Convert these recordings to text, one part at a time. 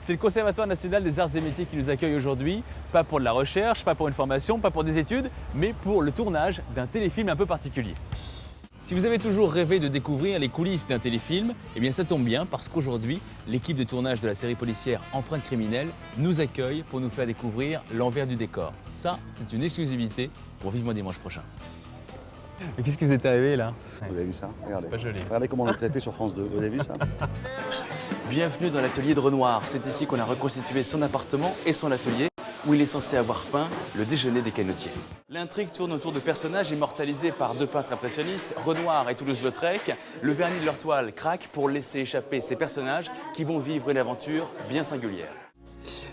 C'est le Conservatoire national des arts et métiers qui nous accueille aujourd'hui, pas pour de la recherche, pas pour une formation, pas pour des études, mais pour le tournage d'un téléfilm un peu particulier. Si vous avez toujours rêvé de découvrir les coulisses d'un téléfilm, eh bien ça tombe bien parce qu'aujourd'hui, l'équipe de tournage de la série policière Empreinte criminelle nous accueille pour nous faire découvrir l'envers du décor. Ça, c'est une exclusivité pour Vivement Dimanche prochain. Mais qu'est-ce qui vous est arrivé là? Vous avez vu ça? Regardez. C'est pas joli. Regardez comment on est traité sur France 2. Vous avez vu ça? Bienvenue dans l'atelier de Renoir. C'est ici qu'on a reconstitué son appartement et son atelier, où il est censé avoir peint le déjeuner des canotiers. L'intrigue tourne autour de personnages immortalisés par deux peintres impressionnistes, Renoir et Toulouse-Lautrec. Le vernis de leur toile craque pour laisser échapper ces personnages qui vont vivre une aventure bien singulière.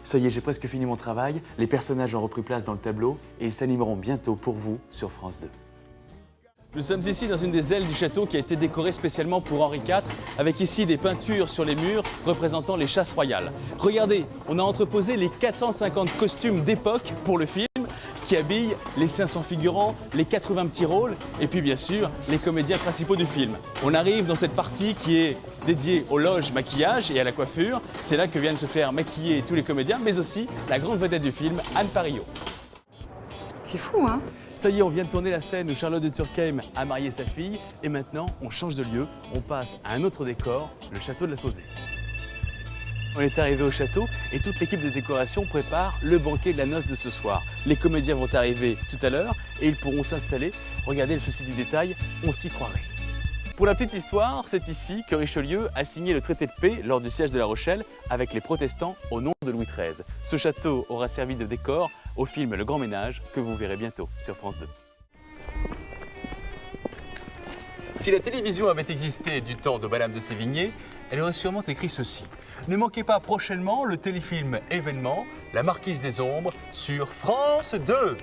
Ça y est, j'ai presque fini mon travail. Les personnages ont repris place dans le tableau et ils s'animeront bientôt pour vous sur France 2. Nous sommes ici dans une des ailes du château qui a été décorée spécialement pour Henri IV, avec ici des peintures sur les murs représentant les chasses royales. Regardez, on a entreposé les 450 costumes d'époque pour le film, qui habillent les 500 figurants, les 80 petits rôles, et puis bien sûr, les comédiens principaux du film. On arrive dans cette partie qui est dédiée aux loges maquillage et à la coiffure. C'est là que viennent se faire maquiller tous les comédiens, mais aussi la grande vedette du film, Anne Parillot. C'est fou, hein? Ça y est, on vient de tourner la scène où Charlotte de Turckheim a marié sa fille et maintenant on change de lieu, on passe à un autre décor, le château de la Sauzée. On est arrivé au château et toute l'équipe de décoration prépare le banquet de la noce de ce soir. Les comédiens vont arriver tout à l'heure et ils pourront s'installer. Regardez le souci du détail, on s'y croirait. Pour la petite histoire, c'est ici que Richelieu a signé le traité de paix lors du siège de La Rochelle avec les protestants au nom de Louis XIII. Ce château aura servi de décor au film Le Grand Ménage que vous verrez bientôt sur France 2. Si la télévision avait existé du temps de Madame de Sévigné, elle aurait sûrement écrit ceci. Ne manquez pas prochainement le téléfilm événement La Marquise des Ombres sur France 2.